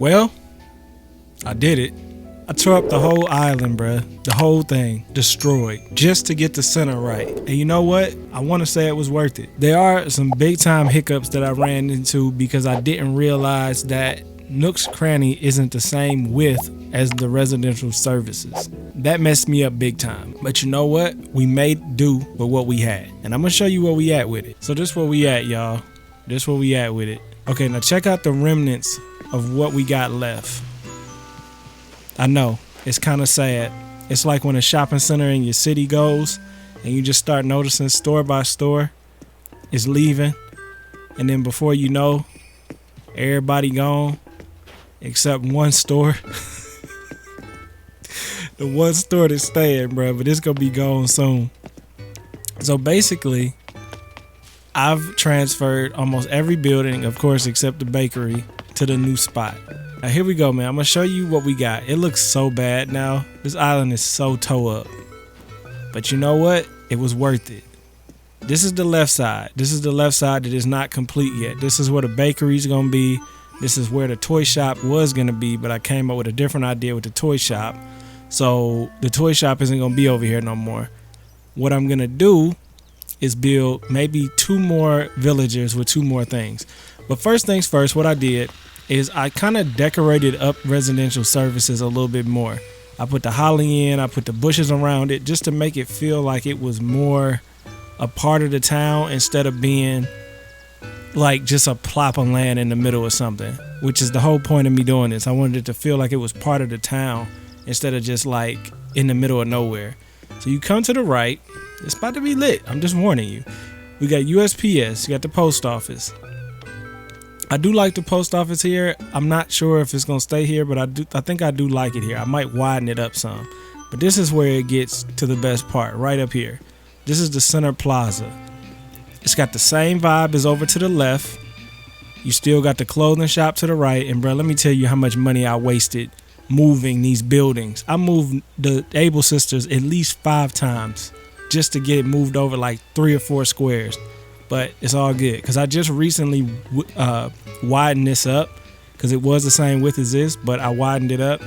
Well, I did it. I tore up the whole island, bruh. The whole thing. Destroyed. Just to get the center right. And you know what? I want to say it was worth it. There are some big time hiccups that I ran into because I didn't realize that Nook's Cranny isn't the same width as the residential services. That messed me up big time. But you know what? We made do with what we had. And I'm going to show you where we at with it. So this where we at, y'all. This where we at with it. Okay, now check out the remnants of what we got left. I know, it's kind of sad. It's like when a shopping center in your city goes and you just start noticing store by store is leaving. And then before you know, everybody gone except one store. The one store that's staying, bro, but it's going to be gone soon. So basically, I've transferred almost every building, of course, except the bakery, to the new spot. Now here we go, man. I'm gonna show you what we got. It looks so bad now. This island is so toe up. But you know what? It was worth it. This is the left side. This is the left side that is not complete yet. This is where the bakery's gonna be. This is where the toy shop was gonna be, but I came up with a different idea with the toy shop. So the toy shop isn't gonna be over here no more. What I'm gonna do is build maybe 2 more villagers with 2 more things. But first things first, what I did is I kind of decorated up residential services a little bit more. I put the holly in, I put the bushes around it just to make it feel like it was more a part of the town instead of being like just a plop of land in the middle or something, which is the whole point of me doing this. I wanted it to feel like it was part of the town instead of just like in the middle of nowhere. So you come to the right, it's about to be lit. I'm just warning you. We got USPS, you got the post office. I do like the post office here. I'm not sure if it's gonna stay here, but I think I do like it here. I might widen it up some. But this is where it gets to the best part, right up here. This is the center plaza. It's got the same vibe as over to the left. You still got the clothing shop to the right. And bro, let me tell you how much money I wasted moving these buildings. I moved the Able Sisters at least 5 times just to get it moved over like 3 or 4 squares. But it's all good because I just recently widened this up because it was the same width as this, but I widened it up.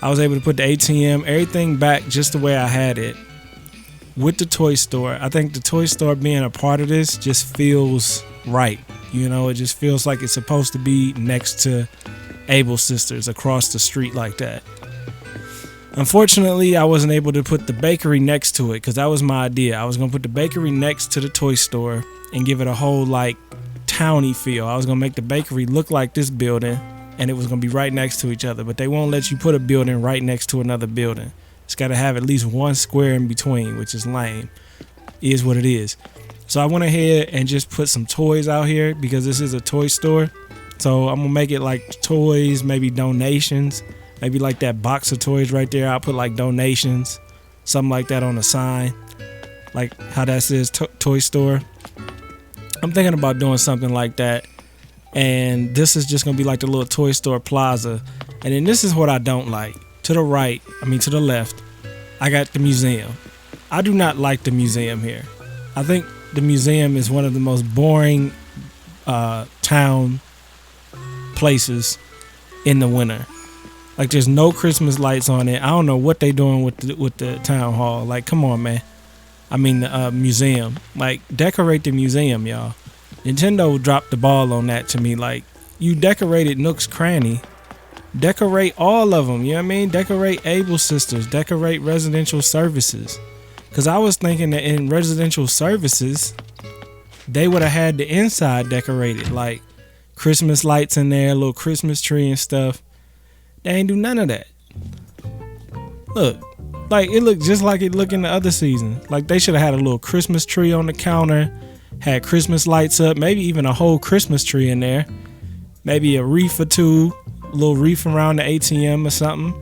I was able to put the ATM, everything back just the way I had it with the toy store. I think the toy store being a part of this just feels right. You know, it just feels like it's supposed to be next to Able Sisters across the street like that. Unfortunately, I wasn't able to put the bakery next to it because that was my idea. I was going to put the bakery next to the toy store and give it a whole like towny feel. I was going to make the bakery look like this building and it was going to be right next to each other, but they won't let you put a building right next to another building. It's got to have at least 1 square in between, which is lame. It is what it is. So I went ahead and just put some toys out here because this is a toy store. So I'm going to make it like toys, maybe donations. Maybe like that box of toys right there. I'll put like donations, something like that on a sign, like how that says toy store. I'm thinking about doing something like that. And this is just going to be like the little toy store plaza. And then this is what I don't like. To the right, to the left, I got the museum. I do not like the museum here. I think the museum is one of the most boring town places in the winter. Like there's no Christmas lights on it. I don't know what they doing with the town hall. Like, come on, man. The museum. Like, decorate the museum, y'all. Nintendo dropped the ball on that to me. Like, you decorated Nook's Cranny. Decorate all of them. You know what I mean? Decorate Able Sisters. Decorate residential services. Because I was thinking that in residential services, they would have had the inside decorated. Like, Christmas lights in there, a little Christmas tree and stuff. They ain't do none of that. Look, like it looked just like it looked in the other season. Like they should have had a little Christmas tree on the counter, had Christmas lights up, maybe even a whole Christmas tree in there. Maybe a wreath or 2, a little wreath around the ATM or something.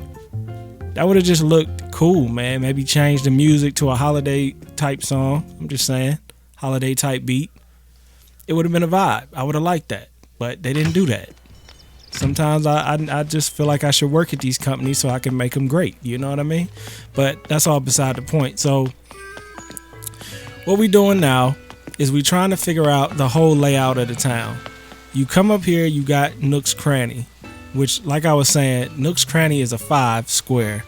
That would have just looked cool, man. Maybe change the music to a holiday type song. I'm just saying, holiday type beat. It would have been a vibe. I would have liked that, but they didn't do that. Sometimes I just feel like I should work at these companies so I can make them great. You know what I mean? But that's all beside the point. So what we doing now is we trying to figure out the whole layout of the town. You come up here, you got Nook's Cranny. which, like I was saying, Nook's Cranny is a 5 square.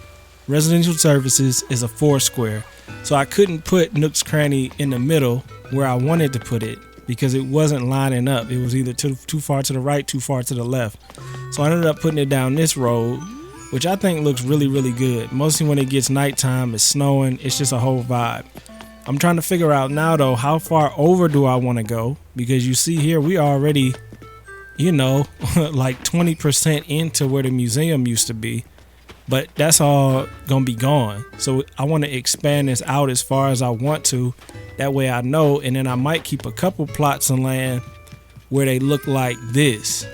Residential Services is a 4 square. So I couldn't put Nook's Cranny in the middle where I wanted to put it because it wasn't lining up. It was either too far to the right, too far to the left. So I ended up putting it down this road, which I think looks really, really good. Mostly when it gets nighttime, it's snowing, it's just a whole vibe. I'm trying to figure out now though, how far over do I want to go? Because you see here, we already, you know, like 20% into where the museum used to be. But that's all gonna be gone. So I want to expand this out as far as I want to. That way I know, and then I might keep a couple plots of land where they look like this.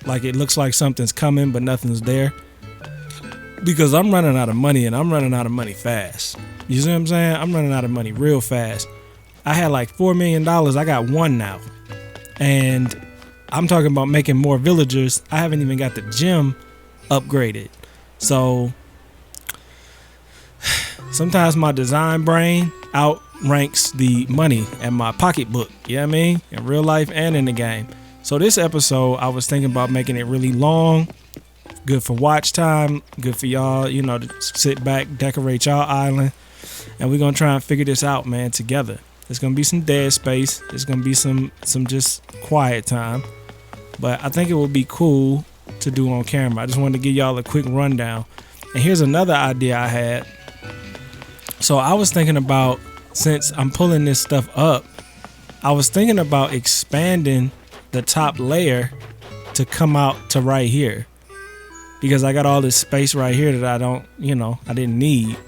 Like it looks like something's coming, but nothing's there. Because I'm running out of money, and I'm running out of money fast. You see what I'm saying? I'm running out of money real fast. I had like $4 million. I got 1 now. And I'm talking about making more villagers. I haven't even got the gym upgraded. So sometimes my design brain outranks the money and my pocketbook, you know what I mean? In real life and in the game. So this episode, I was thinking about making it really long, good for watch time, good for y'all, you know, to sit back, decorate y'all island. And we're going to try and figure this out, man, together. There's going to be some dead space. There's going to be some just quiet time. But I think it would be cool to do on camera. I just wanted to give y'all a quick rundown. And here's another idea I had. So I was thinking about, since I'm pulling this stuff up, I was thinking about expanding the top layer to come out to right here, because I got all this space right here that I don't, you know, I didn't need.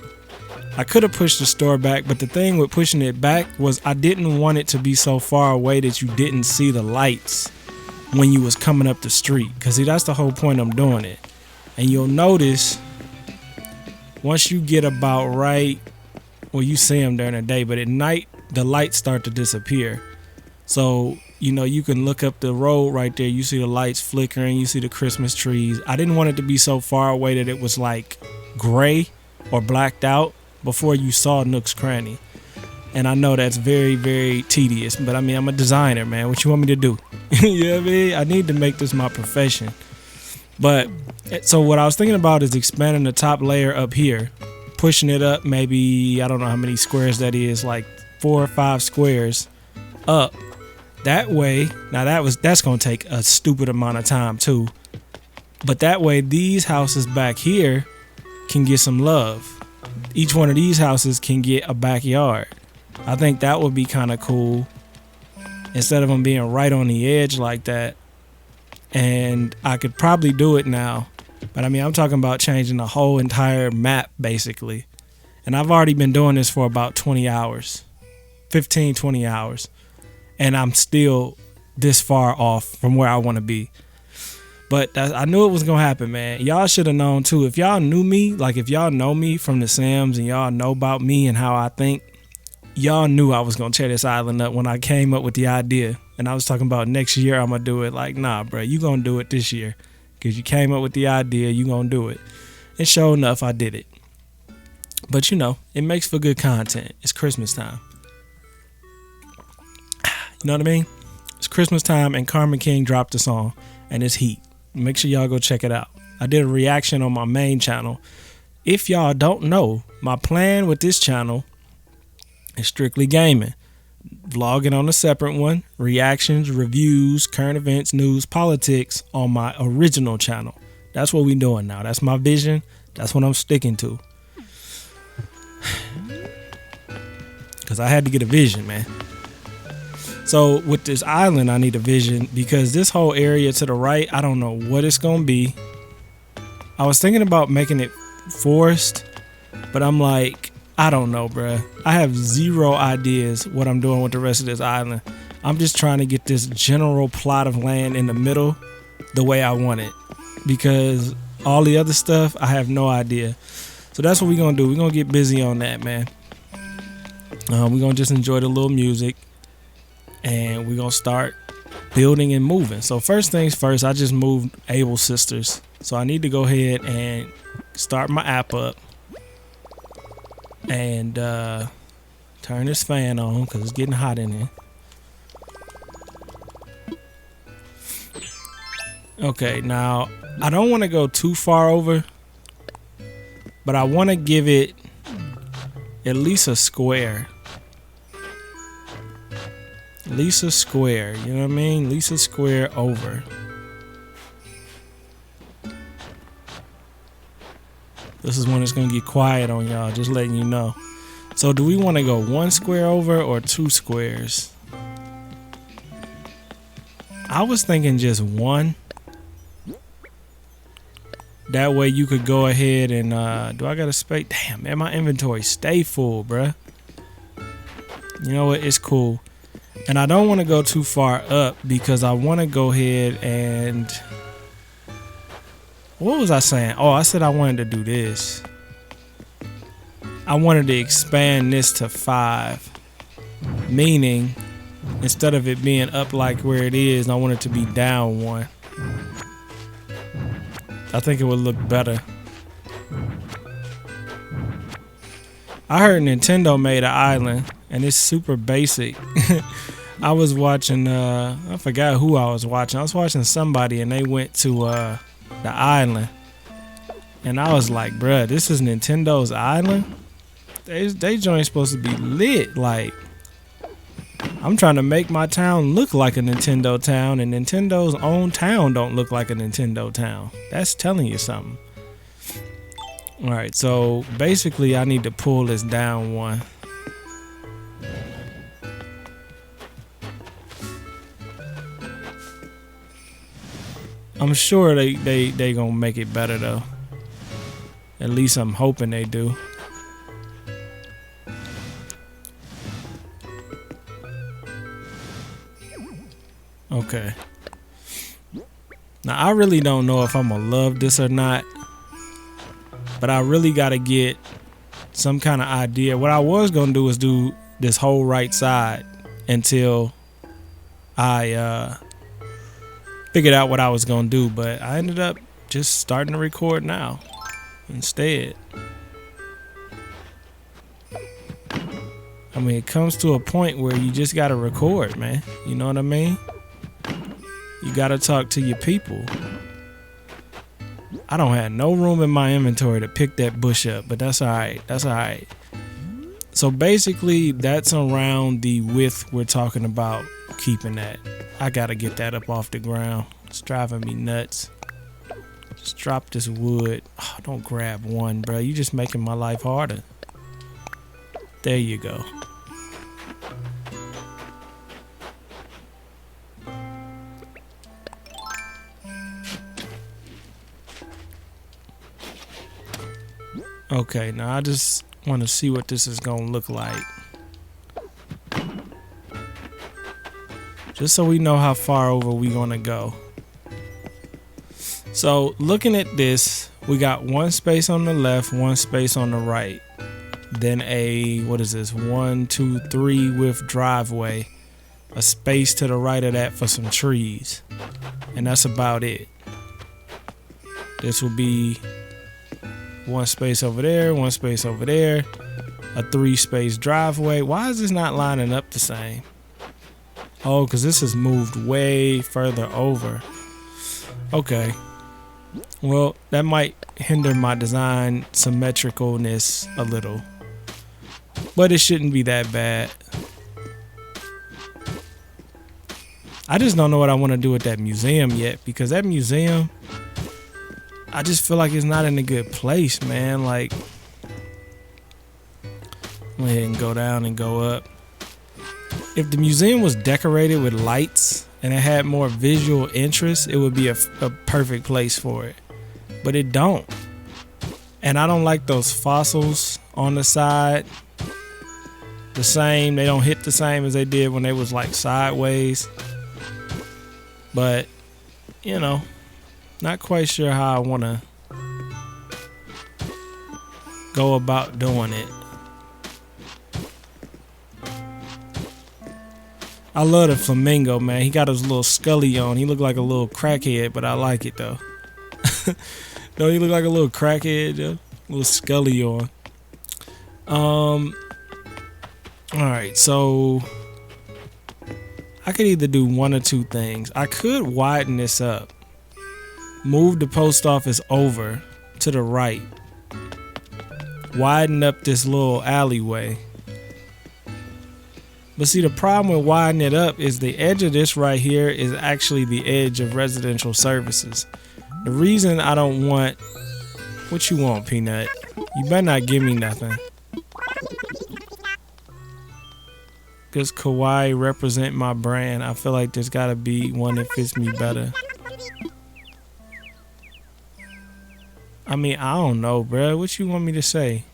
I could have pushed the store back, but the thing with pushing it back was I didn't want it to be so far away that you didn't see the lights when you was coming up the street, because see, that's the whole point I'm doing it. And you'll notice once you get about right, well, you see them during the day, but at night the lights start to disappear. So, you know, you can look up the road right there, you see the lights flickering, you see the Christmas trees. I didn't want it to be so far away that it was like gray or blacked out before you saw Nook's Cranny. And I know that's very, very tedious, but I mean, I'm a designer, man. What you want me to do? You know what I mean? I need to make this my profession. But so what I was thinking about is expanding the top layer up here, pushing it up maybe, I don't know how many squares that is, like 4 or 5 squares up. That way, now that's going to take a stupid amount of time too. But that way these houses back here can get some love. Each one of these houses can get a backyard. I think that would be kind of cool, instead of them being right on the edge like that. And I could probably do it now, but I mean, I'm talking about changing the whole entire map basically. And I've already been doing this for about 20 hours, 15, 20 hours. And I'm still this far off from where I want to be. But I knew it was going to happen, man. Y'all should have known too. If y'all knew me, like if y'all know me from the Sims and y'all know about me and how I think, y'all knew I was going to tear this island up when I came up with the idea. And I was talking about next year I'm going to do it. Like, nah, bro, you going to do it this year. Because you came up with the idea, you going to do it. And sure enough, I did it. But you know, it makes for good content. It's Christmas time. You know what I mean? It's Christmas time and Carmen King dropped a song and it's heat. Make sure y'all go check it out. I did a reaction on my main channel. If y'all don't know, my plan with this channel is strictly gaming. Vlogging on a separate one, reactions, reviews, current events, news, politics on my original channel. That's what we doing now. That's my vision. That's what I'm sticking to. Because I had to get a vision, man. So with this island, I need a vision, because this whole area to the right, I don't know what it's going to be. I was thinking about making it forest, but I'm like, I don't know, bruh. I have zero ideas what I'm doing with the rest of this island. I'm just trying to get this general plot of land in the middle the way I want it, because all the other stuff, I have no idea. So that's what we're going to do. We're going to get busy on that, man. We're going to just enjoy the little music. And we're going to start building and moving. So first things first, I just moved Able Sisters. So I need to go ahead and start my app up. And turn this fan on because it's getting hot in here. Okay, now I don't want to go too far over, but I want to give it at least a square. At least a square, you know what I mean? At least a square over. This is when it's gonna get quiet on y'all, just letting you know. So do we want to go 1 square over or 2 squares? I was thinking just 1. That way you could go ahead and do I got a space? Damn, man, my inventory stay full, bruh. You know what? It's cool. And I don't want to go too far up because I want to go ahead and... What was I saying? Oh, I said I wanted to do this. I wanted to expand this to 5. Meaning, instead of it being up like where it is, I want it to be down 1. I think it would look better. I heard Nintendo made an island and it's super basic. I was watching, I forgot who I was watching. I was watching somebody and they went to the island. And I was like, bruh, this is Nintendo's island? They joint supposed to be lit. Like, I'm trying to make my town look like a Nintendo town, and Nintendo's own town don't look like a Nintendo town. That's telling you something. Alright, so basically I need to pull this down 1. I'm sure they gonna make it better though. At least I'm hoping they do. Okay. Now I really don't know if I'm gonna love this or not, but I really gotta get some kind of idea. What I was gonna do is do this whole right side until I figured out what I was gonna do, but I ended up just starting to record now instead. I mean, it comes to a point where you just gotta record, man. You know what I mean? You gotta talk to your people. I don't have no room in my inventory to pick that bush up, but that's alright. That's alright. So basically, that's around the width we're talking about keeping that. I gotta get that up off the ground. It's driving me nuts. Just drop this wood. Oh, don't grab 1, bro. You just making my life harder. There you go. Okay, now I just want to see what this is gonna look like. Just so we know how far over we gonna go. So looking at this, we got 1 space on the left, 1 space on the right. Then a, what is this, 1, 2, 3 width driveway. A space to the right of that for some trees. And that's about it. This will be 1 space over there, 1 space over there, a 3 space driveway. Why is this not lining up the same? Oh, because this has moved way further over. Okay. Well, that might hinder my design symmetricalness a little. But it shouldn't be that bad. I just don't know what I want to do with that museum yet, because that museum, I just feel like it's not in a good place, man. Like, go ahead and go down and go up. If the museum was decorated with lights and it had more visual interest, it would be a perfect place for it. But it don't. And I don't like those fossils on the side. The same, they don't hit the same as they did when they was like sideways. But, you know, not quite sure how I want to go about doing it. I love the flamingo, man. He got his little scully on. He look like a little crackhead, but I like it though. Don't he look like a little crackhead, yo? Little scully on. Alright, so I could either do one or two things. I could widen this up. move the post office over to the right, widen up this little alleyway. But see, the problem with widening it up is the edge of this right here is actually the edge of residential services. The reason I don't want... What you want, Peanut? You better not give me nothing. Because Kawaii represent my brand. I feel like there's got to be one that fits me better. I mean, I don't know, bro. What you want me to say?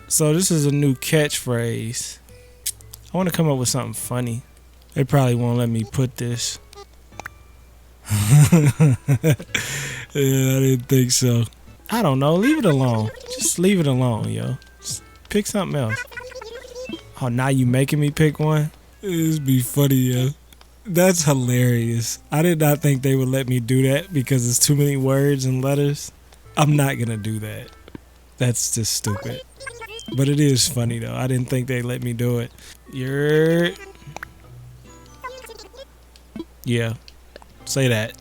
So this is a new catchphrase. I want to come up with something funny. They probably won't let me put this. Yeah, I didn't think so. I don't know. Leave it alone. Just leave it alone, yo. Just pick something else. Oh, now you making me pick one? This be funny, yo. That's hilarious. I did not think they would let me do that because it's too many words and letters. I'm not gonna do that. That's just stupid. But it is funny though. I didn't think they'd let me do it. Yeah. Say that.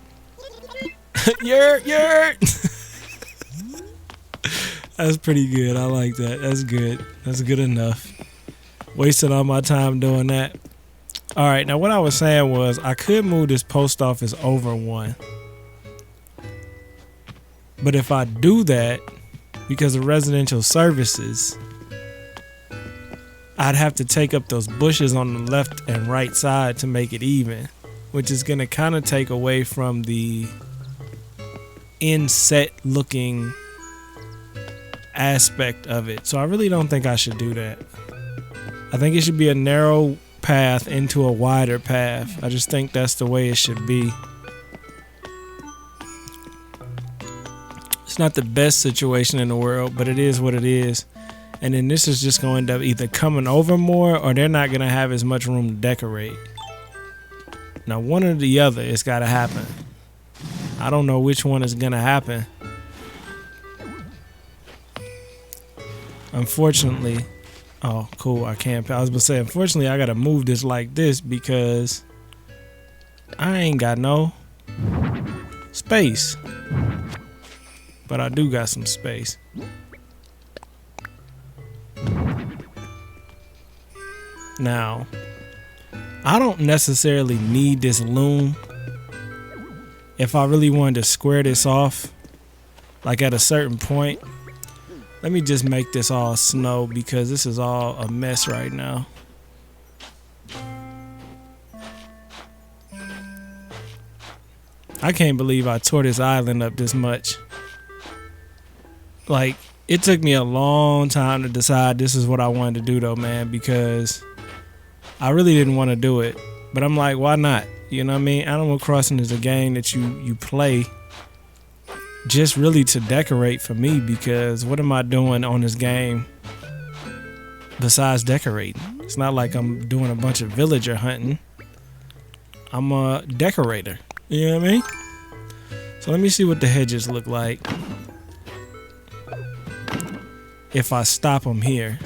That's pretty good. I like that. That's good. That's good enough. Wasted all my time doing that. All right. Now what I was saying was I could move this post office over one. But if I do that, because of residential services, I'd have to take up those bushes on the left and right side to make it even, which is going to kind of take away from the inset looking aspect of it. So I really don't think I should do that. I think it should be a narrow path into a wider path. I just think that's the way it should be. It's not the best situation in the world, but it is what it is. And then this is just going to end up either coming over more or they're not going to have as much room to decorate. Now, one or the other, it's got to happen. I don't know which one is going to happen. Unfortunately, oh, cool, I can't. I was going to say, unfortunately, I got to move this like this because I ain't got no space. But I do got some space. Now, I don't necessarily need this loom. If I really wanted to square this off, like at a certain point, let me just make this all snow because this is all a mess right now. I can't believe I tore this island up this much. Like, it took me a long time to decide this is what I wanted to do though, man, because I really didn't want to do it. But I'm like, why not? You know what I mean? Animal Crossing is a game that you play just really to decorate for me, because what am I doing on this game besides decorating? It's not like I'm doing a bunch of villager hunting. I'm a decorator. You know what I mean? So let me see what the hedges look like if I stop them here.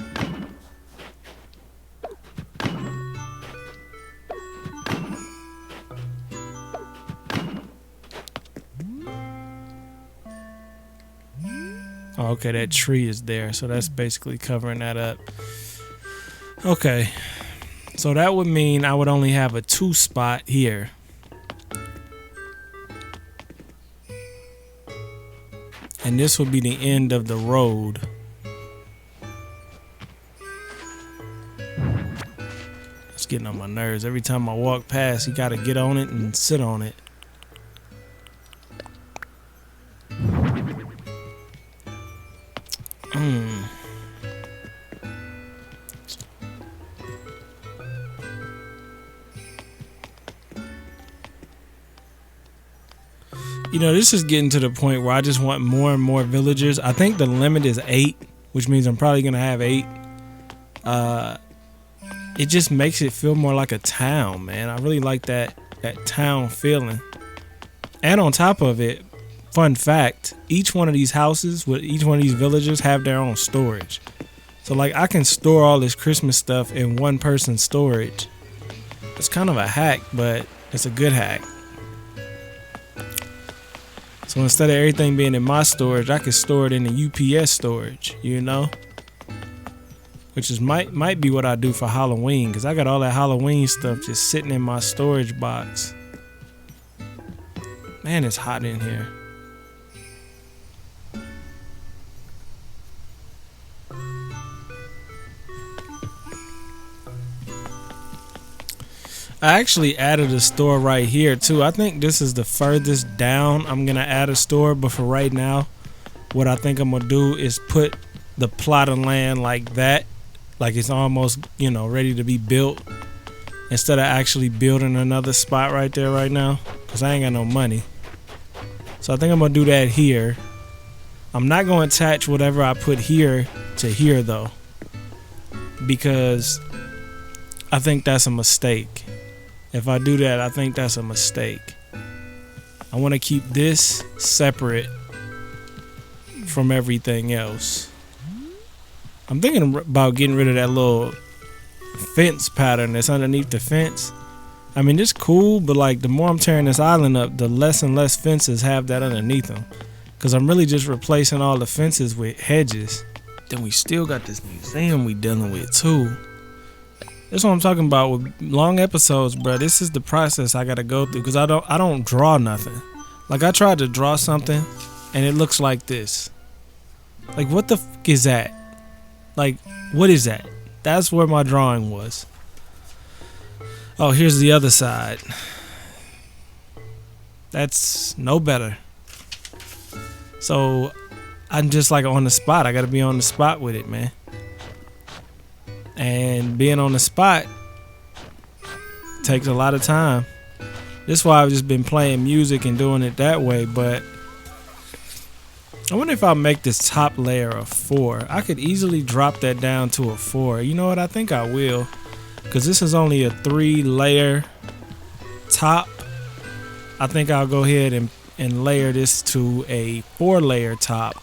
Oh, okay, that tree is there, so that's basically covering that up. Okay, so that would mean I would only have a 2 spot here. And this would be the end of the road. It's getting on my nerves. Every time I walk past, you gotta get on it and sit on it. You know, this is getting to the point where I just want more and more villagers. I think the limit is 8, which means I'm probably gonna have 8. It just makes it feel more like a town, man. I really like that town feeling. And on top of it, fun fact, each one of these houses with each one of these villagers have their own storage. So like I can store all this Christmas stuff in one person's storage It's kind of a hack, but it's a good hack. So instead of everything being in my storage, I could store it in the UPS storage, you know? Which is might be what I do for Halloween, because I got all that Halloween stuff just sitting in my storage box. Man, it's hot in here. I actually added a store right here too. I think this is the furthest down I'm gonna add a store, but for right now, what I think I'm gonna do is put the plot of land like that, like it's almost, you know, ready to be built, instead of actually building another spot right there right now, because I ain't got no money. So I think I'm gonna do that here. I'm not gonna attach whatever I put here to here though, because I think that's a mistake. If I do that, I think that's a mistake. I want to keep this separate from everything else. I'm thinking about getting rid of that little fence pattern that's underneath the fence. I mean, it's cool, but like the more I'm tearing this island up, the less and less fences have that underneath them. Because I'm really just replacing all the fences with hedges. Then we still got this museum we dealing with too. That's what I'm talking about with long episodes, bro. This is the process I gotta go through, because I don't draw nothing. Like, I tried to draw something and it looks like this. Like, what the fuck is that? Like, what is that? That's where my drawing was. Oh, here's the other side. That's no better. So I'm just like on the spot. I gotta be on the spot with it, man. And being on the spot takes a lot of time. This is why I've just been playing music and doing it that way. But I wonder if I'll make this top layer a 4. I could easily drop that down to a 4. You know what? I think I will, because this is only a 3-layer top. I think I'll go ahead and layer this to a 4-layer top,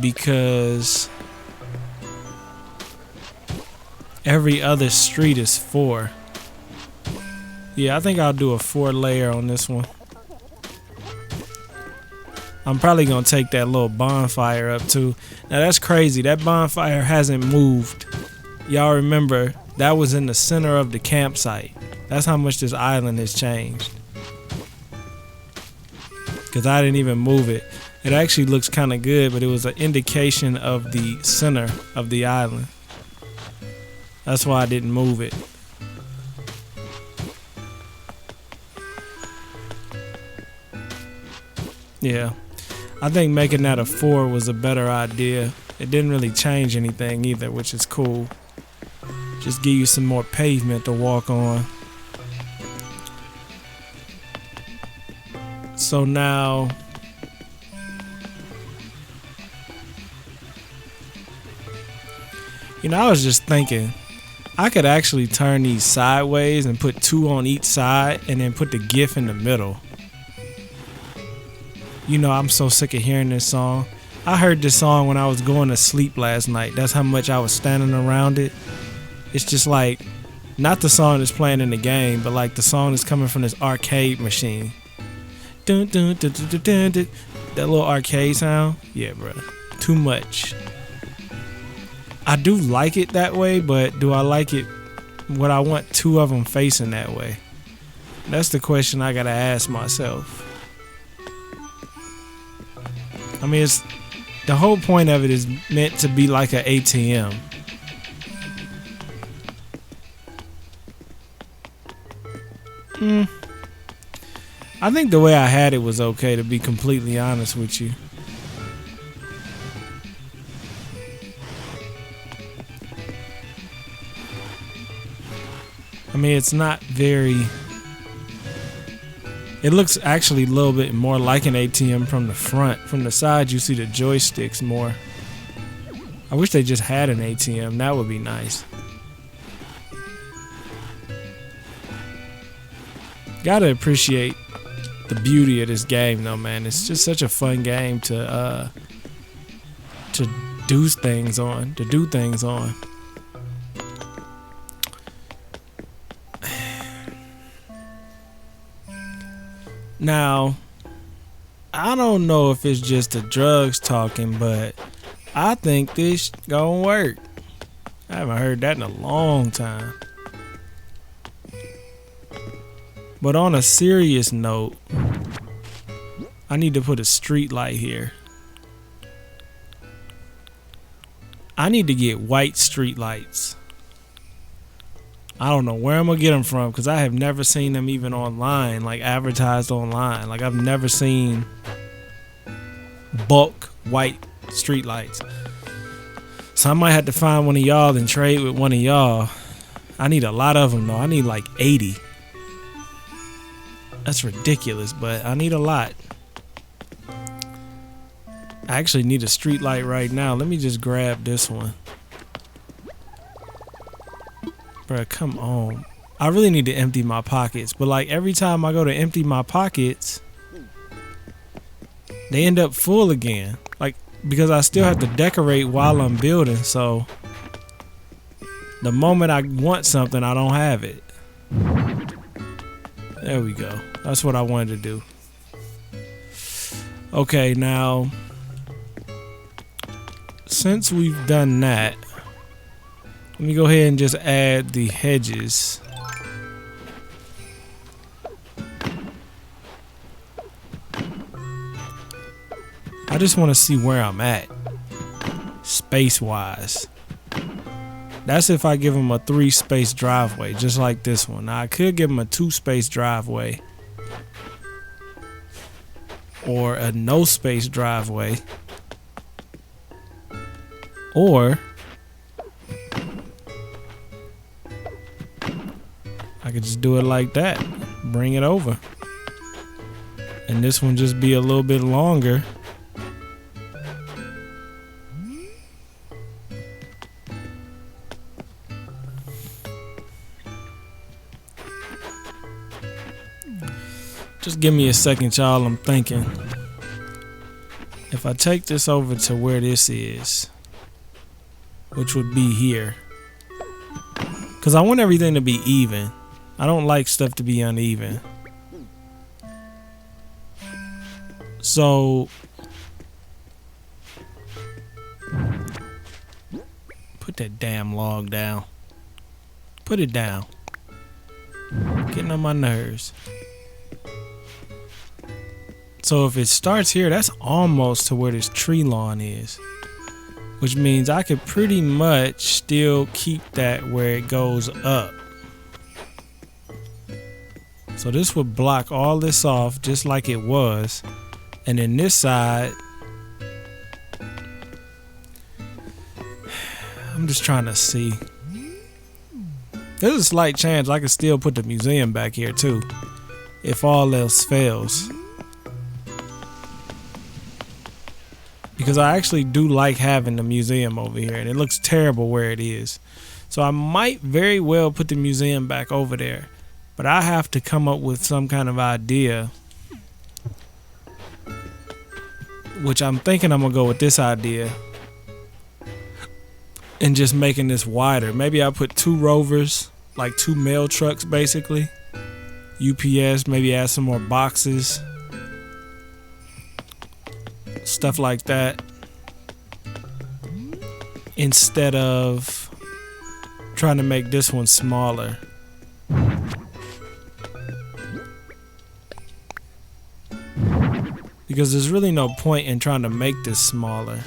because every other street is 4. Yeah, I think I'll do a 4-layer on this one. I'm probably gonna take that little bonfire up too. Now that's crazy. That bonfire hasn't moved. Y'all remember that was in the center of the campsite. That's how much this island has changed. Cause I didn't even move it. It actually looks kind of good, but it was an indication of the center of the island. That's why I didn't move it. Yeah, I think making that a 4 was a better idea. It didn't really change anything either, which is cool. Just give you some more pavement to walk on. So now, you know, I was just thinking, I could actually turn these sideways and put 2 on each side and then put the GIF in the middle. You know, I'm so sick of hearing this song. I heard this song when I was going to sleep last night. That's how much I was standing around it. It's just like, not the song that's playing in the game, but like the song that's coming from this arcade machine. Dun, dun, dun, dun, dun, dun, dun. That little arcade sound. Yeah, bro. Too much. I do like it that way, but do I like it would I want 2 of them facing that way? That's the question I gotta ask myself. I mean, it's the whole point of it is meant to be like an ATM. I think the way I had it was okay, to be completely honest with you. I mean, it's not very... It looks actually a little bit more like an ATM from the front. From the side, you see the joysticks more. I wish they just had an ATM. That would be nice. Gotta appreciate the beauty of this game, though, man. It's just such a fun game to do things on. Now, I don't know if it's just the drugs talking, but I think this gonna work. I haven't heard that in a long time. But on a serious note, I need to put a street light here. I need to get white street lights. I don't know where I'm gonna get them from because I have never seen them even online, like advertised online. Like I've never seen bulk white street lights. So I might have to find one of y'all and trade with one of y'all. I need a lot of them though. I need like 80. That's ridiculous, but I need a lot. I actually need a street light right now. Let me just grab this one. Bruh, come on. I really need to empty my pockets, but like every time I go to empty my pockets, they end up full again. Like, because I still have to decorate while I'm building, so the moment I want something, I don't have it. There we go. That's what I wanted to do. Okay, now, since we've done that, let me go ahead and just add the hedges. I just want to see where I'm at, space-wise. That's if I give them a 3-space driveway, just like this one. Now, I could give them a 2-space driveway. Or a no-space driveway. Or I could just do it like that. Bring it over. And this one just be a little bit longer. Just give me a second, y'all. I'm thinking. If I take this over to where this is, which would be here, because I want everything to be even. I don't like stuff to be uneven. So put that damn log down. Put it down. Getting on my nerves. So if it starts here, that's almost to where this tree lawn is, which means I could pretty much still keep that where it goes up. So this would block all this off just like it was. And then this side, I'm just trying to see. There's a slight chance I could still put the museum back here too, if all else fails. Because I actually do like having the museum over here, and it looks terrible where it is. So I might very well put the museum back over there. But I have to come up with some kind of idea, which I'm thinking I'm going to go with this idea and just making this wider. Maybe I'll put 2 rovers, like 2 mail trucks basically. UPS, maybe add some more boxes. Stuff like that. Instead of trying to make this one smaller. Because there's really no point in trying to make this smaller.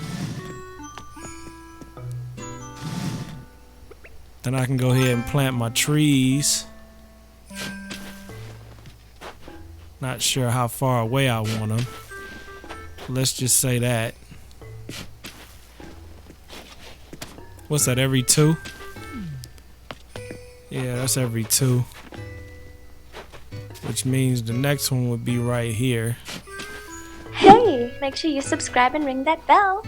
Then I can go ahead and plant my trees. Not sure how far away I want them. Let's just say that. What's that, every 2? Yeah, that's every 2. Which means the next one would be right here. Hey, make sure you subscribe and ring that bell.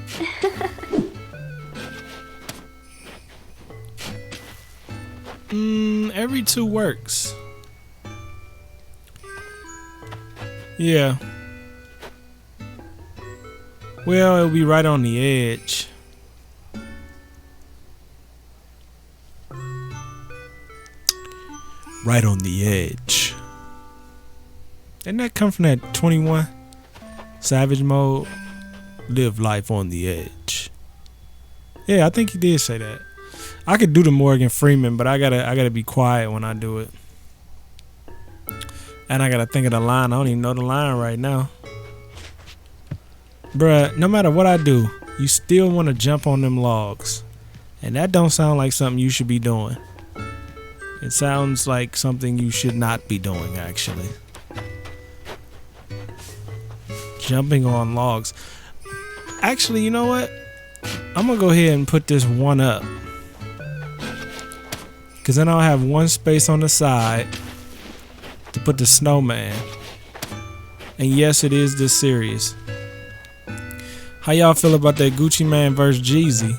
Every 2 works. Yeah. Well, it'll be right on the edge. Right on the edge. Didn't that come from that 21 Savage Mode? Live life on the edge. Yeah, I think he did say that. I could do the Morgan Freeman, but I gotta be quiet when I do it. And I gotta think of the line. I don't even know the line right now. Bruh, no matter what I do, you still want to jump on them logs. And that don't sound like something you should be doing. It sounds like something you should not be doing, actually. Jumping on logs. Actually, you know what? I'm going to go ahead and put this one up. Because then I'll have one space on the side to put the snowman. And yes, it is this serious. How y'all feel about that Gucci Mane versus Jeezy?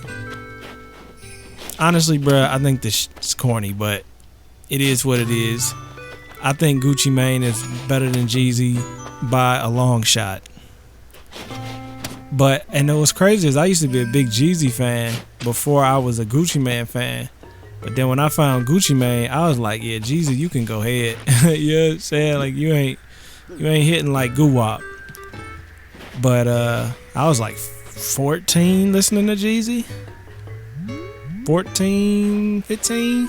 Honestly, bruh, I think this is corny, but it is what it is. I think Gucci Mane is better than Jeezy by a long shot. But, and what's crazy is I used to be a big Jeezy fan before I was a Gucci Mane fan. But then when I found Gucci Mane, I was like, yeah, Jeezy, you can go ahead. You know what I'm saying? Like, you ain't hitting like Goo-Wop. But I was like 14 listening to Jeezy. 14, 15.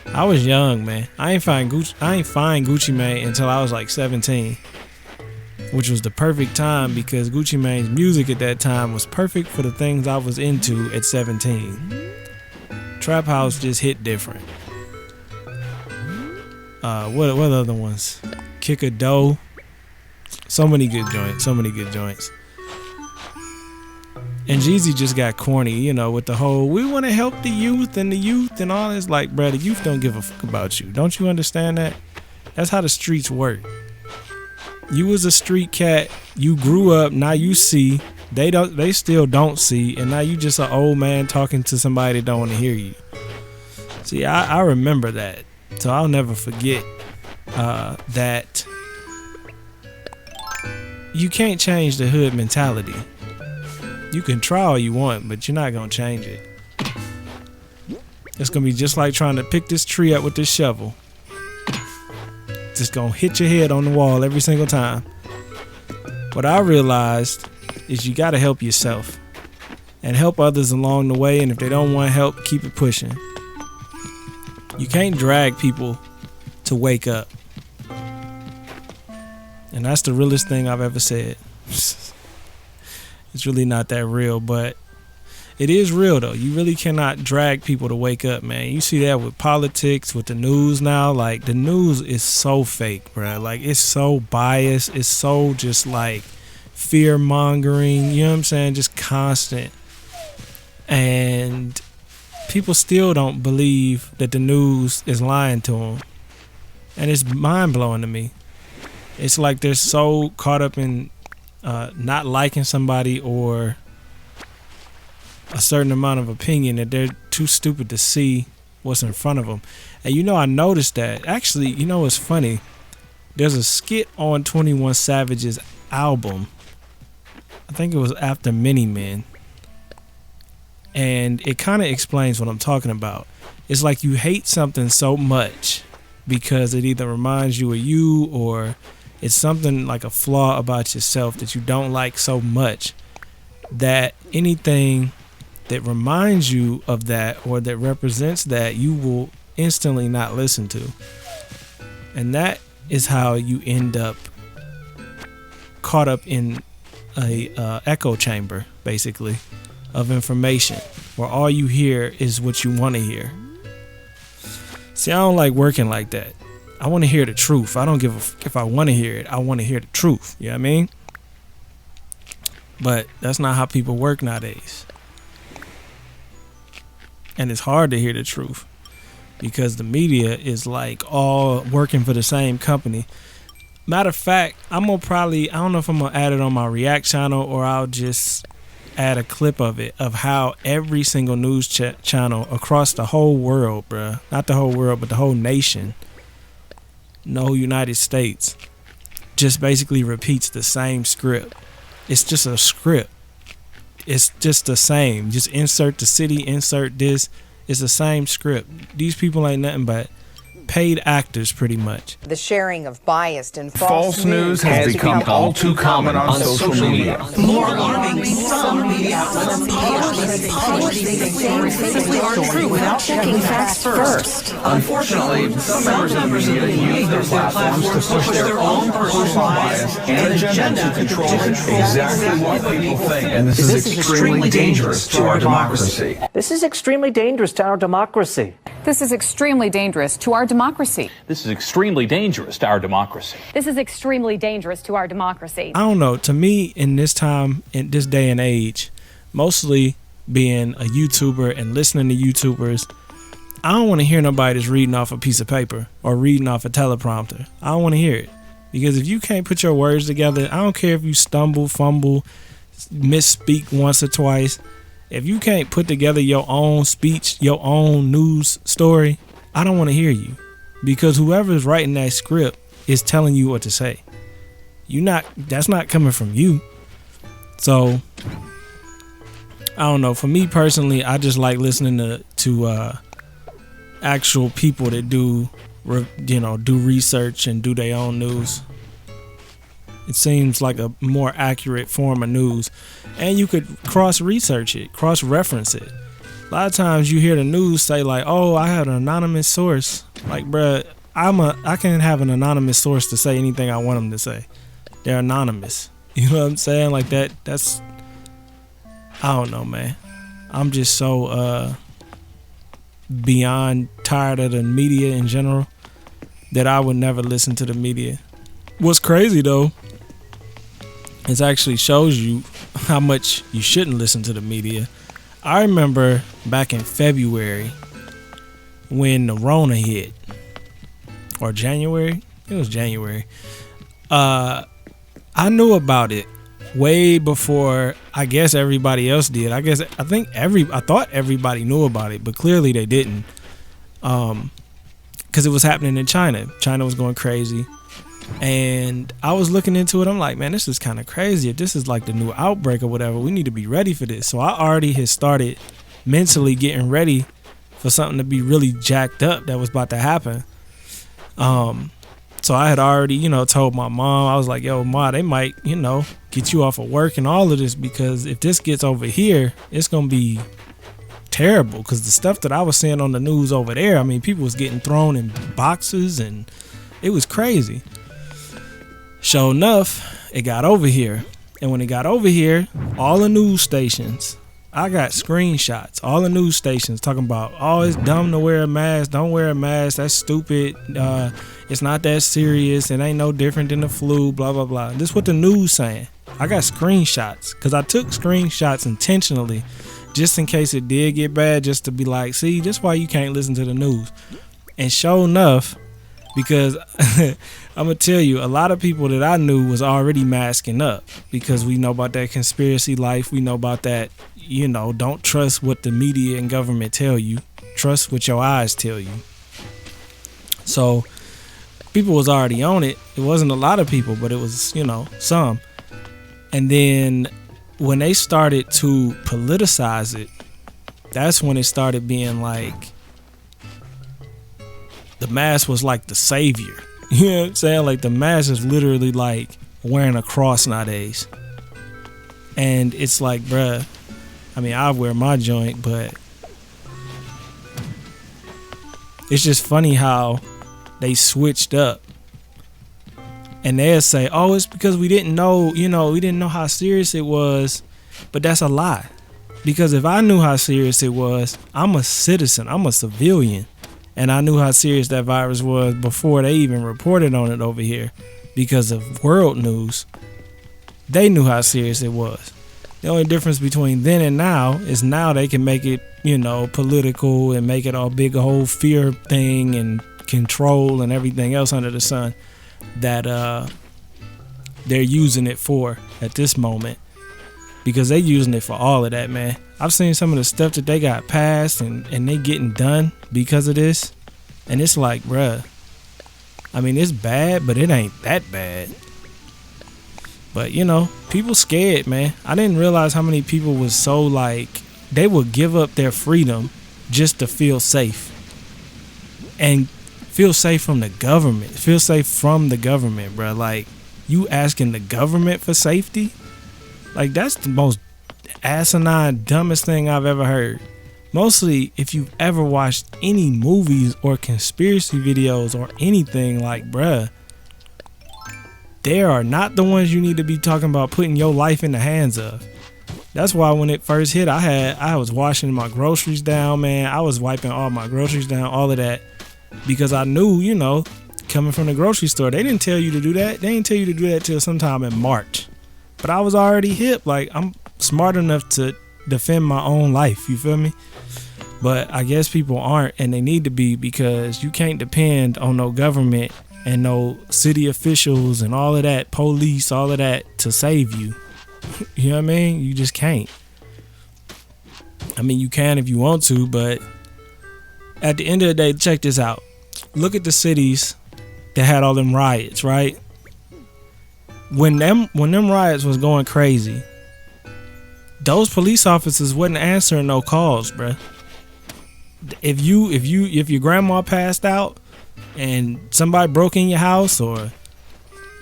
I was young, man. I ain't find Gucci Mane until I was like 17. Which was the perfect time because Gucci Mane's music at that time was perfect for the things I was into at 17. Trap House just hit different. What other ones? Kick a Dough. So many good joints. And Jeezy just got corny, you know, with the whole we want to help the youth and all this. Like, bruh, the youth don't give a fuck about you. Don't you understand that? That's how the streets work. You was a street cat. You grew up. Now you see. They still don't see. And now you just an old man talking to somebody that don't want to hear you. See, I remember that. So I'll never forget that you can't change the hood mentality. You can try all you want, but you're not going to change it. It's going to be just like trying to pick this tree up with this shovel. Just going to hit your head on the wall every single time. What I realized is you got to help yourself and help others along the way. And if they don't want help, keep it pushing. You can't drag people to wake up. And that's the realest thing I've ever said. It's really not that real, but it is real though. You really cannot drag people to wake up, man. You see that with politics, with the news now. Like, the news is so fake, bro. Like, it's so biased. It's so just like fear mongering. You know what I'm saying? Just constant. And people still don't believe that the news is lying to them. And it's mind blowing to me. It's like they're so caught up in not liking somebody or a certain amount of opinion that they're too stupid to see what's in front of them. And you know, I noticed that. Actually, you know what's funny? There's a skit on 21 Savage's album. I think it was After Many Men. And it kind of explains what I'm talking about. It's like you hate something so much because it either reminds you of you or it's something like a flaw about yourself that you don't like so much that anything that reminds you of that or that represents that, you will instantly not listen to. And that is how you end up caught up in a echo chamber, basically, of information where all you hear is what you want to hear. See, I don't like working like that. I want to hear the truth. I don't give a fuck if I want to hear it. I want to hear the truth. You know what I mean? But that's not how people work nowadays. And it's hard to hear the truth because the media is like all working for the same company. Matter of fact, I'm going to probably, I don't know if I'm going to add it on my React channel or I'll just add a clip of it, of how every single news channel across the whole world, bruh, not the whole world, but the whole nation, no United States, just basically repeats the same script. It's just a script. It's just the same. Just insert the city, insert this. It's the same script. These people ain't nothing but paid actors pretty much. The sharing of biased and False news has become all too common on social media. More alarming, some media outlets publish these things simply aren't true without checking facts first. Unfortunately, some members of the media use their platforms to push their own personal bias and agenda to control exactly what people think. And this is extremely dangerous to our democracy. This is extremely dangerous to our democracy. This is extremely dangerous to our democracy. This is extremely dangerous to our democracy. This is extremely dangerous to our democracy. I don't know. To me, in this time, in this day and age, mostly being a YouTuber and listening to YouTubers, I don't want to hear nobody that's reading off a piece of paper or reading off a teleprompter. I don't want to hear it. Because if you can't put your words together, I don't care if you stumble, fumble, misspeak once or twice. If you can't put together your own speech, your own news story, I don't want to hear you. Because whoever's writing that script is telling you what to say. That's not coming from you. So I don't know. For me personally, I just like listening to actual people that do research and do their own news. It seems like a more accurate form of news, and you could cross-research it, cross-reference it. A lot of times you hear the news say like, "Oh, I had an anonymous source." Like, bruh, I can have an anonymous source to say anything I want them to say. They're anonymous. You know what I'm saying? Like that's I don't know, man. I'm just so beyond tired of the media in general that I would never listen to the media. What's crazy though, it actually shows you how much you shouldn't listen to the media. I remember back in February when the Rona hit, or January. It was January. I knew about it way before I guess everybody else did. I thought everybody knew about it, but clearly they didn't. Because it was happening in China. China was going crazy. And I was looking into it. I'm like, man, this is kind of crazy. If this is like the new outbreak or whatever, we need to be ready for this. So I already had started mentally getting ready for something to be really jacked up that was about to happen. So I had already, told my mom, I was like, yo, Ma, they might, get you off of work and all of this, because if this gets over here, it's going to be terrible. Because the stuff that I was seeing on the news over there, I mean, people was getting thrown in boxes and it was crazy. Sure enough, it got over here. And when it got over here, all the news stations, I got screenshots. All the news stations talking about, oh, it's dumb to wear a mask. Don't wear a mask. That's stupid. It's not that serious. It ain't no different than the flu, blah, blah, blah. This is what the news saying. I got screenshots because I took screenshots intentionally just in case it did get bad, just to be like, see, this is why you can't listen to the news. And sure enough, because I'm going to tell you, a lot of people that I knew was already masking up, because we know about that conspiracy life. We know about that, don't trust what the media and government tell you. Trust what your eyes tell you. So people was already on it. It wasn't a lot of people, but it was, some. And then when they started to politicize it, that's when it started being like, the mask was like the savior. You know what I'm saying? Like the mask is literally like wearing a cross nowadays. And it's like, bruh, I mean, I wear my joint, but it's just funny how they switched up. And they'll say, oh, it's because we didn't know, we didn't know how serious it was. But that's a lie. Because if I knew how serious it was, I'm a citizen, I'm a civilian. And I knew how serious that virus was before they even reported on it over here. Because of world news, they knew how serious it was. The only difference between then and now is now they can make it, political and make it a big whole fear thing and control and everything else under the sun that they're using it for at this moment. Because they using it for all of that, man. I've seen some of the stuff that they got passed and they getting done because of this. And it's like, bruh, I mean, it's bad, but it ain't that bad. But, people scared, man. I didn't realize how many people was so like, they would give up their freedom just to feel safe. And feel safe from the government. Feel safe from the government, bro. Like, you asking the government for safety? Like, that's the most asinine, dumbest thing I've ever heard. Mostly, if you've ever watched any movies or conspiracy videos or anything, like, bruh, they are not the ones you need to be talking about putting your life in the hands of. That's why when it first hit, I was washing my groceries down, man. I was wiping all my groceries down, all of that, because I knew, you know, coming from the grocery store, they didn't tell you to do that. They didn't tell you to do that till sometime in March. But I was already hip. Like, I'm smart enough to defend my own life. You feel me? But I guess people aren't, and they need to be, because you can't depend on no government and no city officials and all of that, police, all of that to save you. You know what I mean? You just can't. I mean, you can if you want to, but at the end of the day, check this out. Look at the cities that had all them riots, right? When them riots was going crazy, those police officers wasn't answering no calls, bruh. If your grandma passed out and somebody broke in your house, or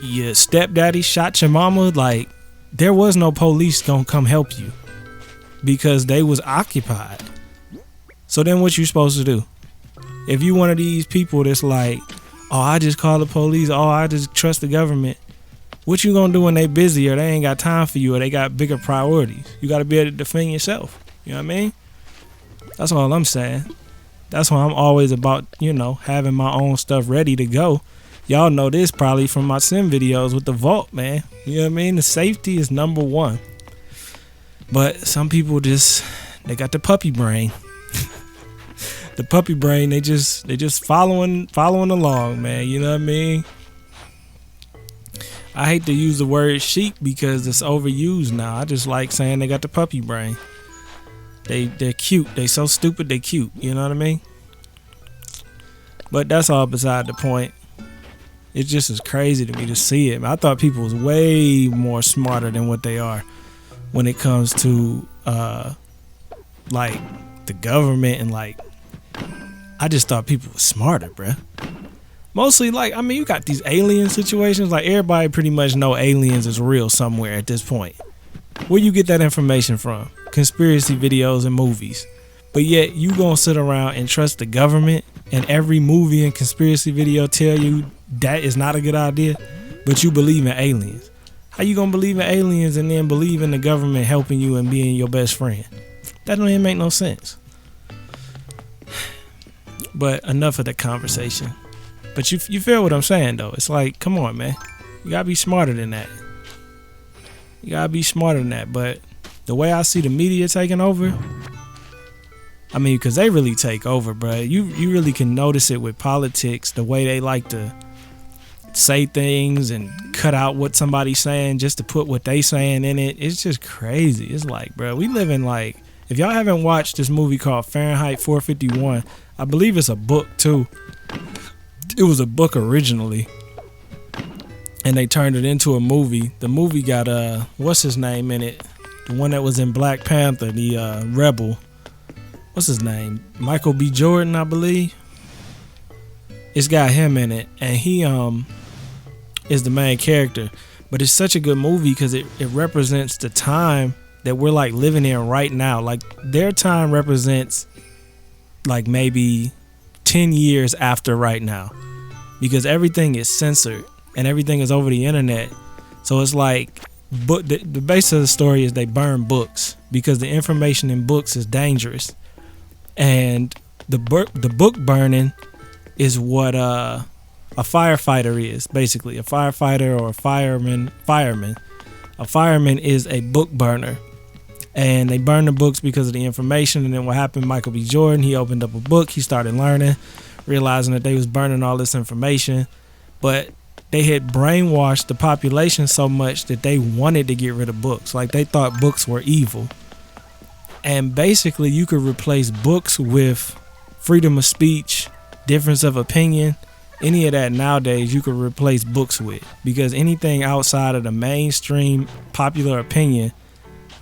your stepdaddy shot your mama, like, there was no police gonna come help you because they was occupied. So then what you supposed to do? If you one of these people that's like, oh, I just call the police, oh, I just trust the government, what you gonna do when they busy or they ain't got time for you or they got bigger priorities? You gotta be able to defend yourself. You know what I mean? That's all I'm saying. That's why I'm always about, you know, having my own stuff ready to go. Y'all know this probably from my sim videos with the vault, man. You know what I mean? The safety is number one. But some people they got the puppy brain. The puppy brain, they just following along, man. You know what I mean? I hate to use the word sheep because it's overused now. I just like saying they got the puppy brain. They're cute. They so stupid they cute. You know what I mean? But that's all beside the point. It just is crazy to me to see it. I thought people was way more smarter than what they are when it comes to like the government, and like, I just thought people was smarter, bruh. Mostly, like, I mean, you got these alien situations. Like, everybody pretty much know aliens is real somewhere at this point. Where you get that information from? Conspiracy videos and movies. But yet you gonna sit around and trust the government, and every movie and conspiracy video tell you that is not a good idea, but you believe in aliens. How you gonna believe in aliens and then believe in the government helping you and being your best friend? That don't even make no sense. But enough of the conversation. But you feel what I'm saying, though. It's like, come on, man. You gotta be smarter than that. You gotta be smarter than that. But the way I see the media taking over, I mean, because they really take over, bro. You really can notice it with politics, the way they like to say things and cut out what somebody's saying just to put what they saying in it. It's just crazy. It's like, bro, we live in, like, if y'all haven't watched this movie called Fahrenheit 451, I believe it's a book too. It was a book originally, and they turned it into a movie. The movie got what's his name in it? The one that was in Black Panther, the rebel. What's his name? Michael B. Jordan, I believe. It's got him in it, and he is the main character. But it's such a good movie because it represents the time that we're like living in right now. Like, their time represents like maybe 10 years after right now, because everything is censored and everything is over the internet. So it's like, the base of the story is they burn books because the information in books is dangerous. And the book burning is what a firefighter is, basically. A firefighter or a fireman. A fireman is a book burner. And they burn the books because of the information. And then what happened, Michael B. Jordan, he opened up a book. He started learning, realizing that they was burning all this information. But they had brainwashed the population so much that they wanted to get rid of books. Like, they thought books were evil. And basically, you could replace books with freedom of speech, difference of opinion, any of that nowadays you could replace books with. Because anything outside of the mainstream popular opinion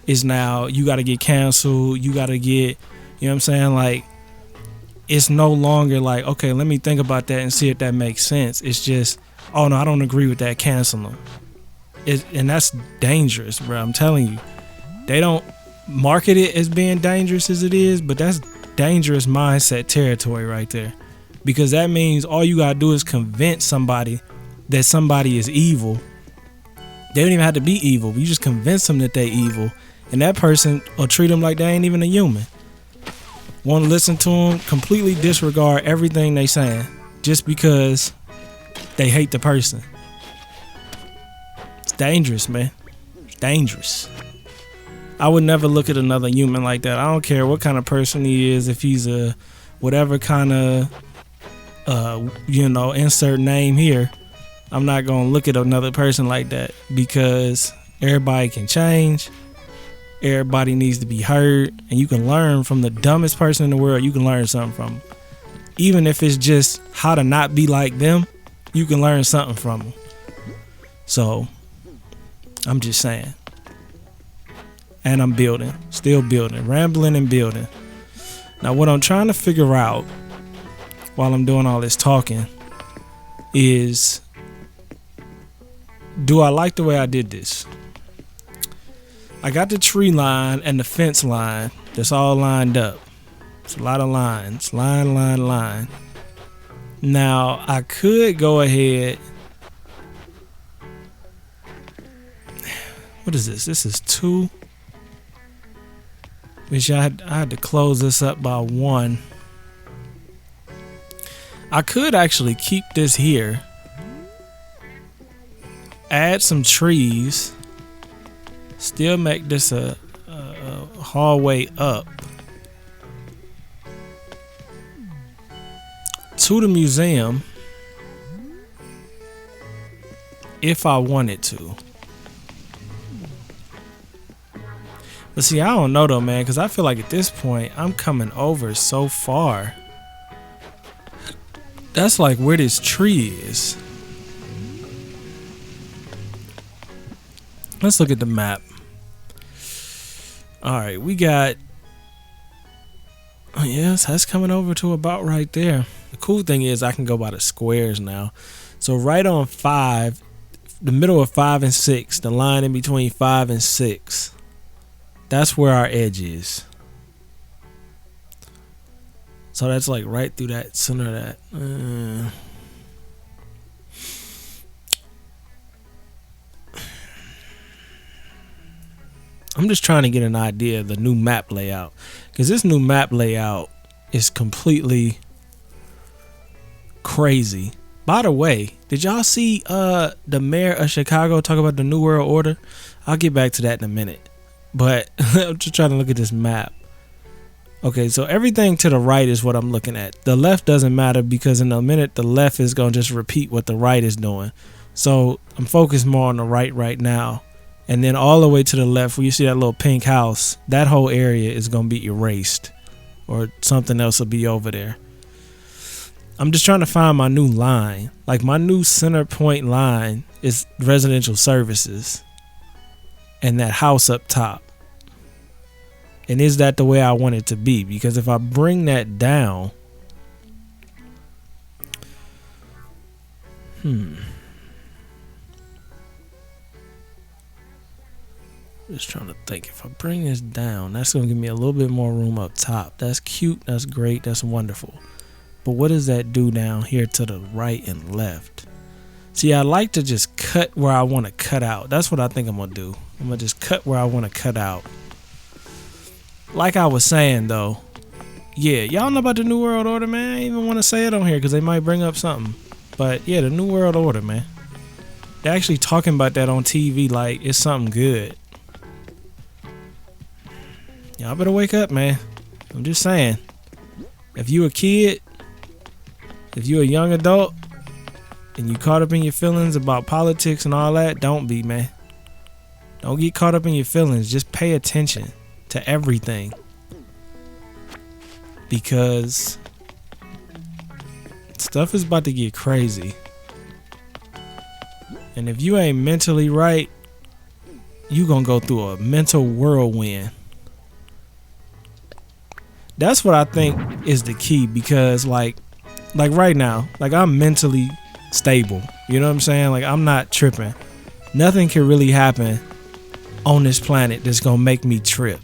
is now, you got to get canceled, you got to get, you know what I'm saying? Like, it's no longer like, okay, let me think about that and see if that makes sense. It's just, oh no, I don't agree with that, cancel them. And that's dangerous, bro. I'm telling you. They don't market it as being dangerous as it is, but that's dangerous mindset territory right there. Because that means all you gotta do is convince somebody that somebody is evil. They don't even have to be evil. You just convince them that they evil, and that person will treat them like they ain't even a human. Won't listen to them, completely disregard everything they saying just because they hate the person. It's dangerous, man. It's dangerous. I would never look at another human like that. I don't care what kind of person he is. If he's a whatever kind of, insert name here. I'm not going to look at another person like that because everybody can change. Everybody needs to be heard. And you can learn from the dumbest person in the world. You can learn something from them. Even if it's just how to not be like them, you can learn something from them. So, I'm just saying. And I'm building. Still building. Rambling and building. Now, what I'm trying to figure out while I'm doing all this talking is, do I like the way I did this? I got the tree line and the fence line that's all lined up. It's a lot of lines. Line. Now, I could go ahead. What is this? This is 2. Which I had to close this up by 1. I could actually keep this here. Add some trees. Still make this a hallway up to the museum if I wanted to. But see, I don't know though, man, because I feel like at this point I'm coming over so far. That's like where this tree is. Let's look at the map. All right, we got. Oh, yes, that's coming over to about right there. The cool thing is I can go by the squares now. So right on 5, the middle of 5 and 6, the line in between 5 and 6. That's where our edge is. So that's like right through that center of that. I'm just trying to get an idea of the new map layout. Because this new map layout is completely crazy. By the way, did y'all see the mayor of Chicago talk about the New World Order? I'll get back to that in a minute. But I'm just trying to look at this map. Okay, so everything to the right is what I'm looking at. The left doesn't matter because in a minute the left is going to just repeat what the right is doing. So I'm focused more on the right now. And then all the way to the left where you see that little pink house, that whole area is going to be erased. Or something else will be over there. I'm just trying to find my new line. Like my new center point line is residential services. And that house up top. And is that the way I want it to be? Because if I bring that down. Just trying to think. If I bring this down, that's going to give me a little bit more room up top. That's cute. That's great. That's wonderful. But what does that do down here to the right and left? See, I like to just cut where I want to cut out. That's what I think I'm going to do. I'm going to just cut where I want to cut out. Like I was saying, though. Yeah, y'all know about the New World Order, man. I ain't even want to say it on here because they might bring up something. But, yeah, the New World Order, man. They're actually talking about that on TV like it's something good. Y'all better wake up, man. I'm just saying. If you a kid, if you a young adult, and you caught up in your feelings about politics and all that, don't be, man. Don't get caught up in your feelings. Just pay attention to everything. Because stuff is about to get crazy. And if you ain't mentally right, you gonna go through a mental whirlwind. That's what I think is the key, because like right now, like I'm mentally stable. You know what I'm saying? Like I'm not tripping. Nothing can really happen on this planet that's gonna make me trip,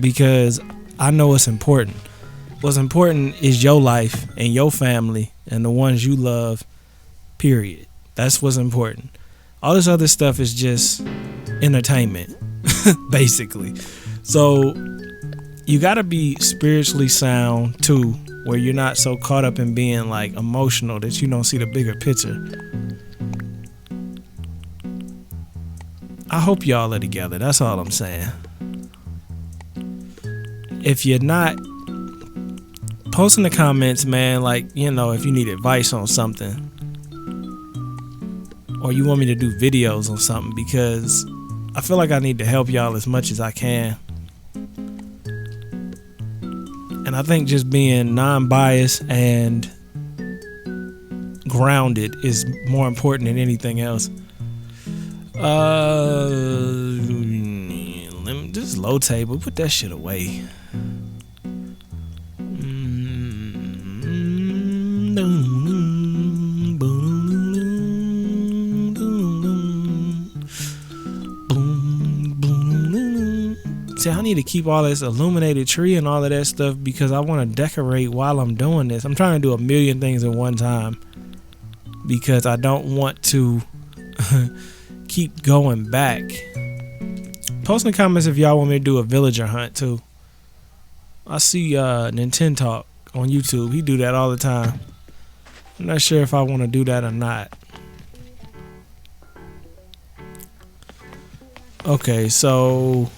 because I know it's important. What's important is your life and your family and the ones you love, period. That's what's important. All this other stuff is just entertainment, basically. So you gotta be spiritually sound too, where you're not so caught up in being like emotional that you don't see the bigger picture. I hope y'all are together. That's all I'm saying. If you're not, post in the comments, man, like, you know, if you need advice on something, or you want me to do videos on something, because I feel like I need to help y'all as much as I can. And I think just being non-biased and grounded is more important than anything else. This low table, put that shit away. See, I need to keep all this illuminated tree and all of that stuff, because I want to decorate while I'm doing this. I'm trying to do a million things at one time, because I don't want to keep going back. Post in the comments if y'all want me to do a villager hunt too. I see Nintendo Talk on YouTube. He do that all the time. I'm not sure if I want to do that or not. Okay, so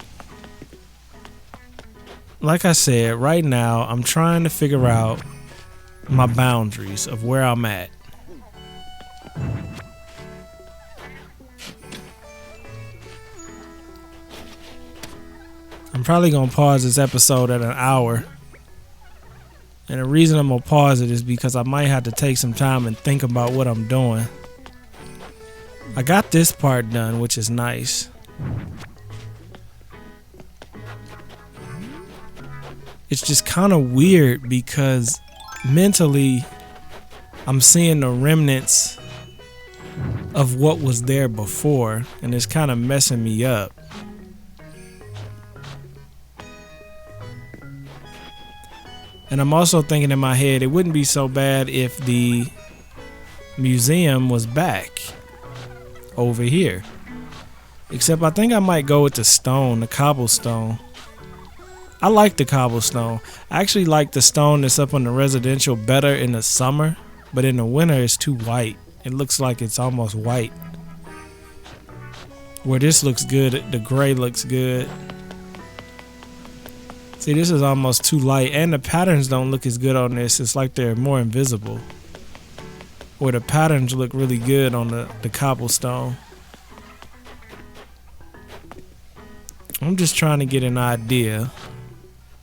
like I said, right now I'm trying to figure out my boundaries of where I'm at. I'm probably gonna pause this episode at an hour, and the reason I'm gonna pause it is because I might have to take some time and think about what I'm doing. I got this part done, which is nice. It's just kind of weird because mentally I'm seeing the remnants of what was there before, and it's kind of messing me up. And I'm also thinking in my head, it wouldn't be so bad if the museum was back over here. Except I think I might go with the stone, the cobblestone. I like the cobblestone. I actually like the stone that's up on the residential better in the summer, but in the winter it's too white. It looks like it's almost white. Where this looks good, the gray looks good. See, this is almost too light, and the patterns don't look as good on this. It's like they're more invisible. Where the patterns look really good on the cobblestone. I'm just trying to get an idea.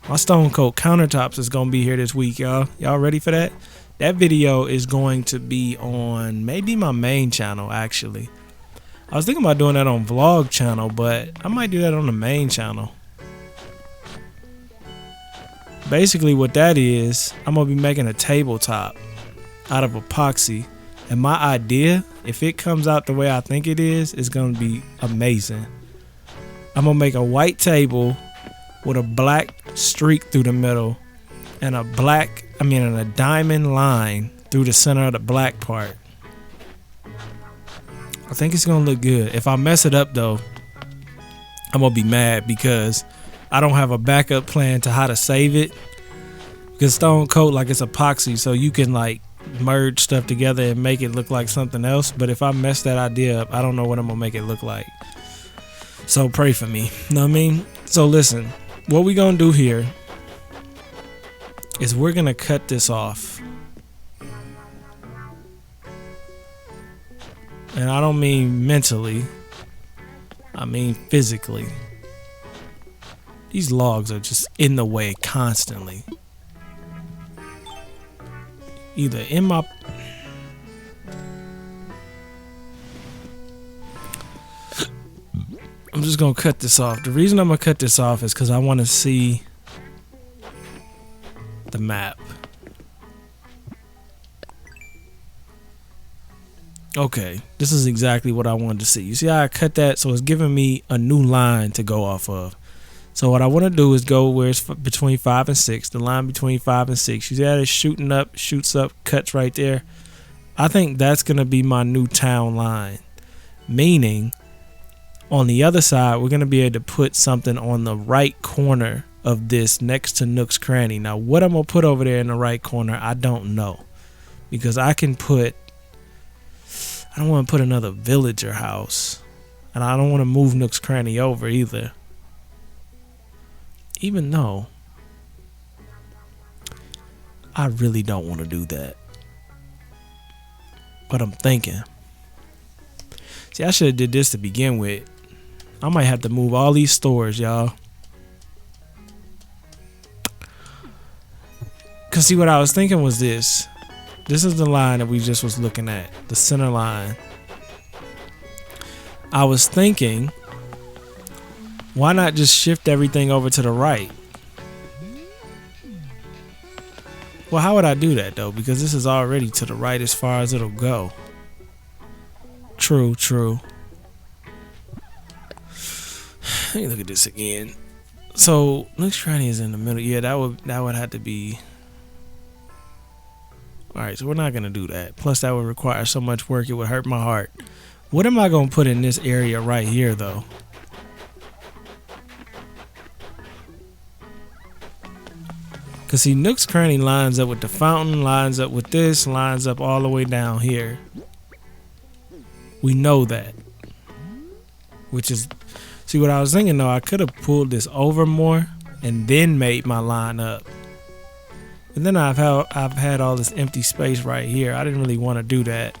My stone coat countertops is gonna be here this week, y'all. Y'all ready for that? That video is going to be on maybe my main channel, actually. I was thinking about doing that on vlog channel, but I might do that on the main channel. Basically what that is, I'm gonna be making a tabletop out of epoxy, and my idea, if it comes out the way I think it is, gonna be amazing. I'm gonna make a white table with a black streak through the middle and a diamond line through the center of the black part. I think it's gonna look good. If I mess it up though, I'm gonna be mad because I don't have a backup plan to how to save it. Because stone coat, like, it's epoxy, so you can like merge stuff together and make it look like something else. But if I mess that idea up, I don't know what I'm gonna make it look like. So pray for me. Know what I mean? So listen, what we gonna do here is we're gonna cut this off. And I don't mean mentally, I mean physically. These logs are just in the way constantly. Either in my... I'm just gonna cut this off. The reason I'm gonna cut this off is because I want to see the map. Okay, this is exactly what I wanted to see. You see how I cut that? So it's giving me a new line to go off of. So what I want to do is go where it's between 5 and 6, the line between 5 and 6. You see how it's shooting up, shoots up, cuts right there? I think that's going to be my new town line. Meaning, on the other side, we're going to be able to put something on the right corner of this next to Nook's Cranny. Now, what I'm going to put over there in the right corner, I don't know. Because I can put... I don't want to put another villager house. And I don't want to move Nook's Cranny over either. Even though I really don't want to do that. But I'm thinking. See, I should have did this to begin with. I might have to move all these stores, y'all. Cause see, what I was thinking was this. This is the line that we just was looking at. The center line. I was thinking, why not just shift everything over to the right? Well, how would I do that though? Because this is already to the right as far as it'll go. True, true. Let me look at this again. So Nook's Cranny is in the middle. Yeah, that would have to be. Alright, so we're not gonna do that. Plus that would require so much work it would hurt my heart. What am I gonna put in this area right here though? Cause see, Nook's Cranny lines up with the fountain, lines up with this, lines up all the way down here. We know that. Which is, see what I was thinking though, I could have pulled this over more and then made my line up. And then I've had all this empty space right here. I didn't really want to do that.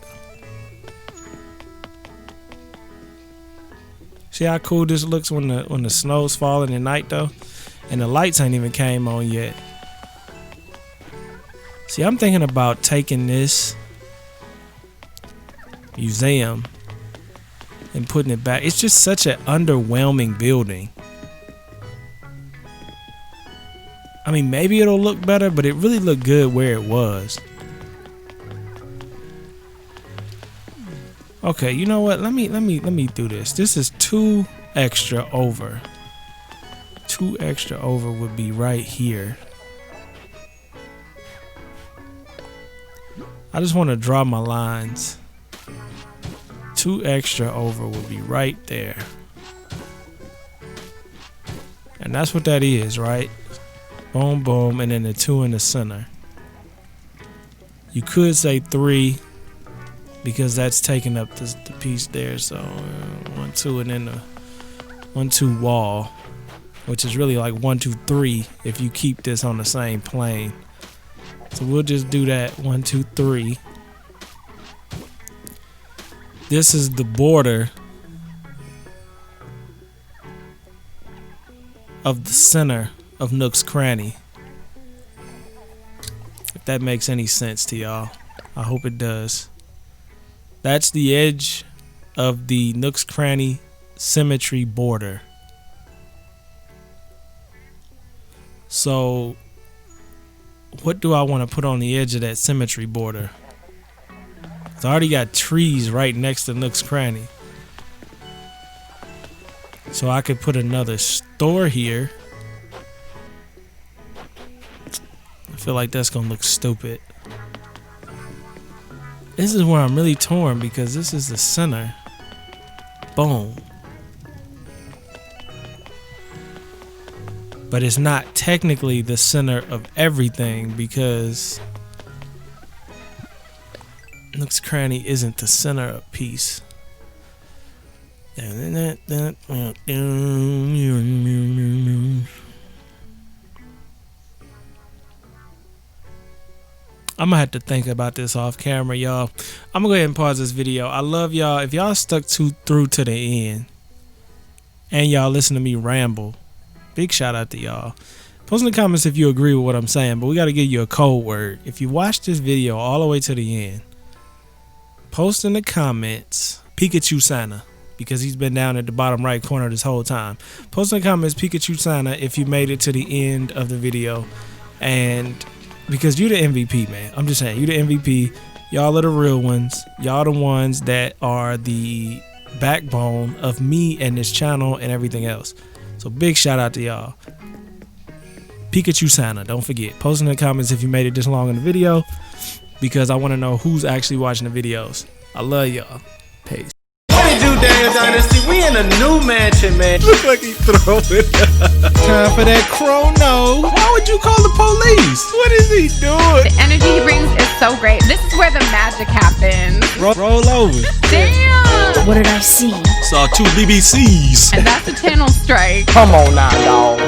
See how cool this looks when the snow's falling at night though? And the lights ain't even came on yet. See, I'm thinking about taking this museum and putting it back. It's just such an underwhelming building. I mean, maybe it'll look better, but it really looked good where it was. Okay, you know what? Let me do this. This is 2 extra over. 2 extra over would be right here. I just want to draw my lines. 2 extra over would be right there. And that's what that is, right? Boom, boom, and then the 2 in the center. You could say 3 because that's taking up the piece there. So 1, 2, and then the 1, 2 wall, which is really like 1, 2, 3 if you keep this on the same plane. So we'll just do that 1, 2, 3. This is the border of the center of Nook's Cranny. If that makes any sense to y'all, I hope it does. That's the edge of the Nook's Cranny symmetry border. So what do I want to put on the edge of that symmetry border? It's already got trees right next to Nook's Cranny. So I could put another store here. I feel like that's gonna look stupid. This is where I'm really torn because this is the center. Boom. But it's not technically the center of everything because Nook's Cranny isn't the center of piece. I'm gonna have to think about this off camera, y'all. I'm gonna go ahead and pause this video. I love y'all. If y'all stuck through to the end and y'all listen to me ramble, big shout out to y'all. Post in the comments if you agree with what I'm saying, but we gotta give you a code word. If you watch this video all the way to the end, post in the comments Pikachu Santa, because he's been down at the bottom right corner this whole time. Post in the comments Pikachu Santa if you made it to the end of the video, and because you the MVP, man. I'm just saying, you the MVP. Y'all are the real ones. Y'all the ones that are the backbone of me and this channel and everything else. So big shout out to y'all. Pikachu Santa, don't forget. Post in the comments if you made it this long in the video, because I want to know who's actually watching the videos. I love y'all. Peace. Damn Dynasty, we in a new mansion, man. Look like he throwing time for that chrono. Why would you call the police? What is he doing? The energy he brings is so great. This is where the magic happens. Roll over. Damn! What did I see? Saw 2 BBCs. And that's a channel strike. Come on now, dog.